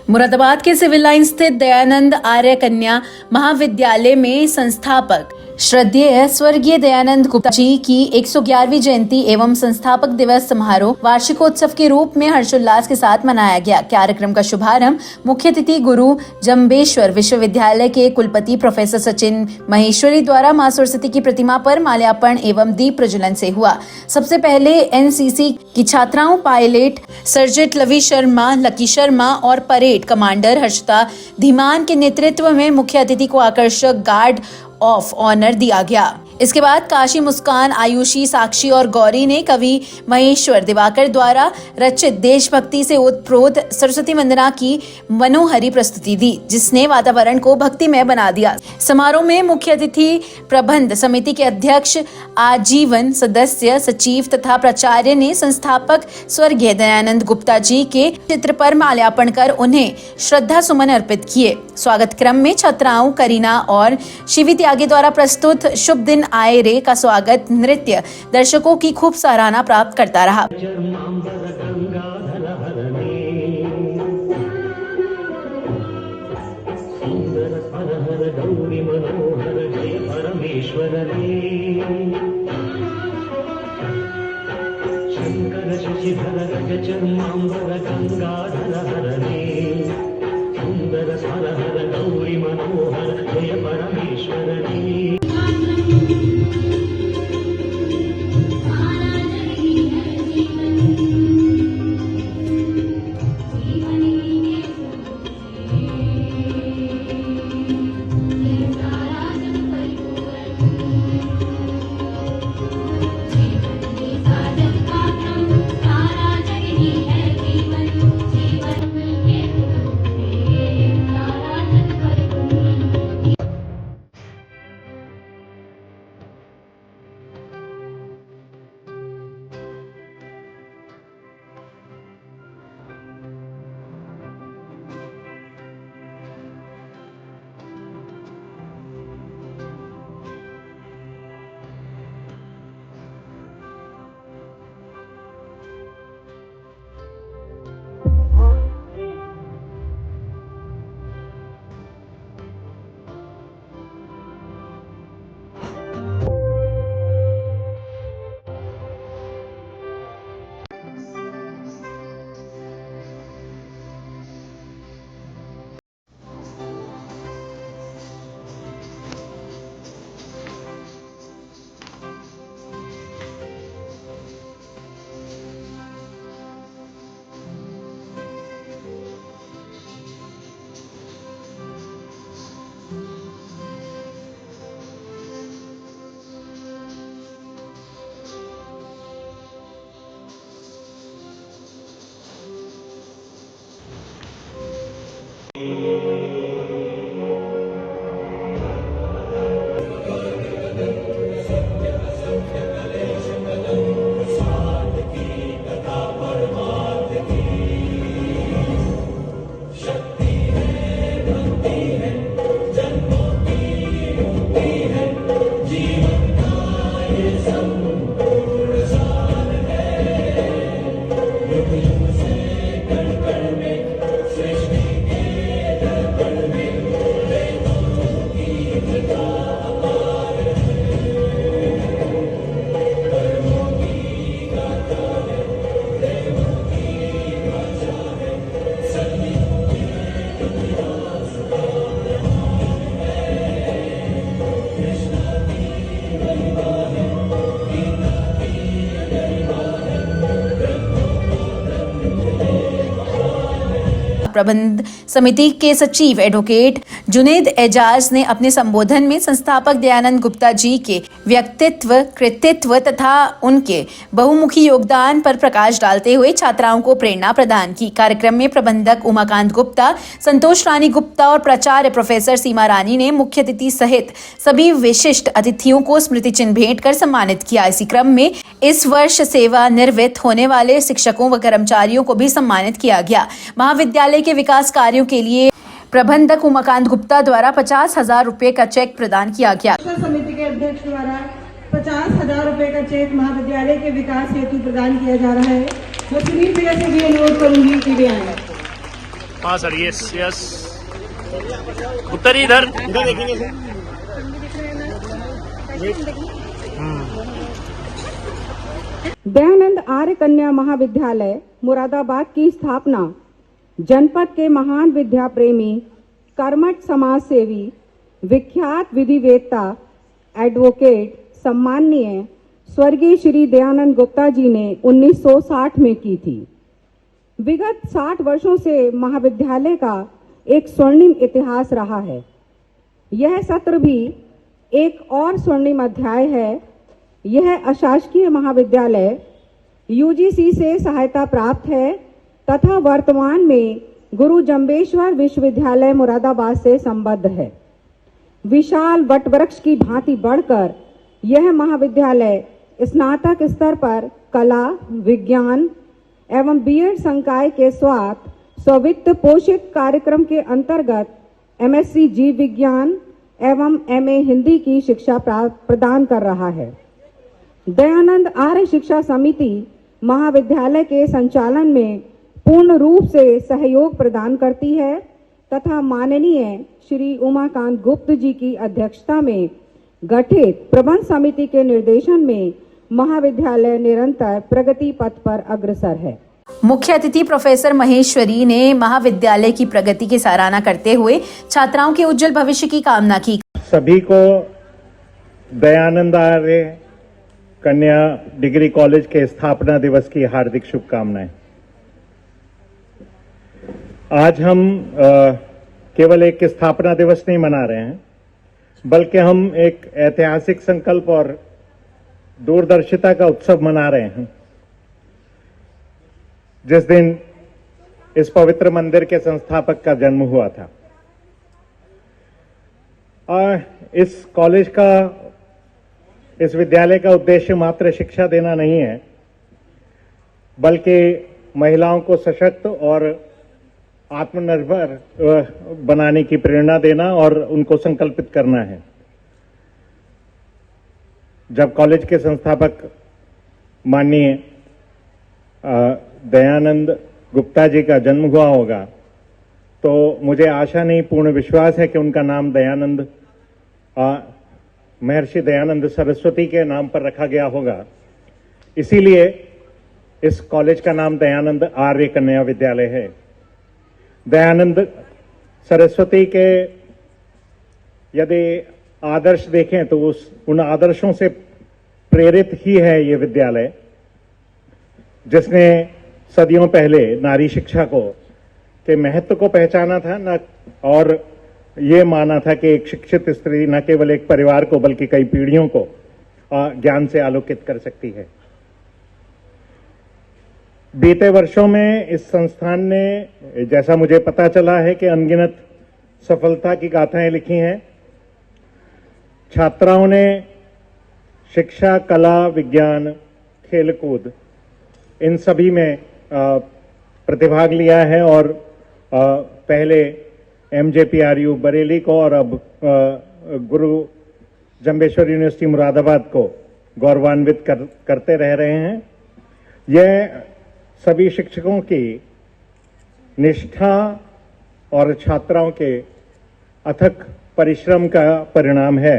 मुरादाबाद के civil line स्थित दयानंद आर्य कन्या महाविद्यालय में संस्थापक श्रद्धेय स्वर्गीय दयानंद गुप्ता जी की 111वीं जयंती एवं संस्थापक दिवस समारोह वार्षिकोत्सव के रूप में हर्षोल्लास के साथ मनाया गया। कार्यक्रम का शुभारंभ मुख्य अतिथि गुरु जम्बेश्वर विश्वविद्यालय के कुलपति प्रोफेसर सचिन महेश्वरी द्वारा मां सरस्वती की प्रतिमा पर माल्यार्पण एवं दीप प्रज्वलन से हुआ। सबसे पहले एनसीसी की छात्राओं पायलट सर्जेंट लवी शर्मा, लकी शर्मा और परेड कमांडर हर्षिता धीमान के नेतृत्व में मुख्य अतिथि को आकर्षक गार्ड ऑफ ऑनर दिया गया। इसके बाद काशी, मुस्कान, आयुषी, साक्षी और गौरी ने कवि महेश्वर दिवाकर द्वारा रचित देशभक्ति से ओतप्रोत सरस्वती वंदना की मनोहरी प्रस्तुति दी, जिसने वातावरण को भक्तिमय बना दिया। समारोह में मुख्य अतिथि प्रबंध समिति के अध्यक्ष, आजीवन सदस्य, सचिव तथा प्राचार्य ने संस्थापक स्वर्गीय दयानंद गुप्ता जी के चित्र पर माल्यार्पण कर उन्हें श्रद्धा सुमन अर्पित किए। स्वागत क्रम में छात्राओं करीना और शिवी त्यागी द्वारा प्रस्तुत शुभ दिन आए रे का स्वागत नृत्य दर्शकों की खूब सराहना प्राप्त करता रहा। शंकर शशिधर गजचर्मांबर गंगाधर हरणे सुंदर स्वरहर गौरी मनोहर जय परमेश्वरने। प्रबंध समिति के सचिव एडवोकेट जुनेद एजाज ने अपने संबोधन में संस्थापक दयानंद गुप्ता जी के व्यक्तित्व, कृतित्व तथा उनके बहुमुखी योगदान पर प्रकाश डालते हुए छात्राओं को प्रेरणा प्रदान की। कार्यक्रम में प्रबंधक उमाकांत गुप्ता, संतोष रानी गुप्ता और प्राचार्य प्रोफेसर सीमा रानी ने मुख्य अतिथि सहित सभी विशिष्ट अतिथियों को स्मृति चिन्ह भेंट कर सम्मानित किया। इसी क्रम में इस वर्ष सेवा निवृत्त होने वाले शिक्षकों व कर्मचारियों को भी सम्मानित किया गया। महाविद्यालय के विकास कार्यों के लिए प्रबंधक उमाकांत गुप्ता द्वारा 50,000 रुपए का चेक प्रदान किया गया। समिति के अध्यक्ष द्वारा 50,000 रुपए का चेक महाविद्यालय के विकास हेतु प्रदान किया जा रहा है। मैं स्क्रीन पे से भी अनुरोध करूंगी कि वे आए। हाँ sir, yes yes. Gupta ji इधर देखेंगे सर। दयानंद आर्य कन्या महाविद्यालय मुरादाबाद की स्थापना जनपद के महान विद्या प्रेमी, कर्मठ समाज सेवी, विख्यात विधिवेत्ता, एडवोकेट, सम्माननीय स्वर्गीय श्री दयानंद गुप्ता जी ने 1960 में की थी। विगत 60 वर्षों से महाविद्यालय का एक स्वर्णिम इतिहास रहा है। यह सत्र भी एक और स्वर्णिम अध्याय है। यह अशासकीय महाविद्यालय यूजीसी से सहायता प्राप्त है तथा वर्तमान में गुरु जम्बेश्वर विश्वविद्यालय मुरादाबाद से संबद्ध है। विशाल वटवृक्ष की भांति बढ़कर यह महाविद्यालय स्नातक स्तर पर कला, विज्ञान एवं बीएड संकाय के स्वित्त पोषित कार्यक्रम के अंतर्गत एमएससी जीव विज्ञान एवं एमए हिंदी की शिक्षा प्रदान कर रहा है। दयानंद आर्य शिक्षा समिति महाविद्यालय के संचालन में पूर्ण रूप से सहयोग प्रदान करती है तथा माननीय श्री उमाकांत गुप्त जी की अध्यक्षता में गठित प्रबंध समिति के निर्देशन में महाविद्यालय निरंतर प्रगति पथ पर अग्रसर है। मुख्य अतिथि प्रोफेसर महेश्वरी ने महाविद्यालय की प्रगति की सराहना करते हुए छात्राओं के उज्जवल भविष्य की कामना की। सभी को दयानंद आर्य कन्या डिग्री कॉलेज के स्थापना दिवस की हार्दिक शुभकामनाएं। आज हम केवल एक स्थापना दिवस नहीं मना रहे हैं, बल्कि हम एक ऐतिहासिक संकल्प और दूरदर्शिता का उत्सव मना रहे हैं। जिस दिन इस पवित्र मंदिर के संस्थापक का जन्म हुआ था। और इस कॉलेज का, इस विद्यालय का उद्देश्य मात्र शिक्षा देना नहीं है, बल्कि महिलाओं को सशक्त और आत्मनिर्भर बनाने की प्रेरणा देना और उनको संकल्पित करना है। जब कॉलेज के संस्थापक माननीय दयानंद गुप्ता जी का जन्म हुआ होगा, तो मुझे आशा नहीं, पूर्ण विश्वास है कि उनका नाम दयानंद महर्षि दयानंद सरस्वती के नाम पर रखा गया होगा। इसीलिए इस कॉलेज का नाम दयानंद आर्य कन्या विद्यालय है। दयानंद सरस्वती के यदि आदर्श देखें तो उन आदर्शों से प्रेरित ही है ये विद्यालय, जिसने सदियों पहले नारी शिक्षा को के महत्व को पहचाना था न, और ये माना था कि एक शिक्षित स्त्री न केवल एक परिवार को बल्कि कई पीढ़ियों को ज्ञान से आलोकित कर सकती है। बीते वर्षों में इस संस्थान ने, जैसा मुझे पता चला है, कि अनगिनत सफलता की गाथाएं लिखी हैं। छात्राओं ने शिक्षा, कला, विज्ञान, खेलकूद इन सभी में प्रतिभाग लिया है और पहले MJPRU बरेली को और अब गुरु जम्बेश्वर यूनिवर्सिटी मुरादाबाद को गौरवान्वित करते रह रहे हैं। यह सभी शिक्षकों की निष्ठा और छात्राओं के अथक परिश्रम का परिणाम है।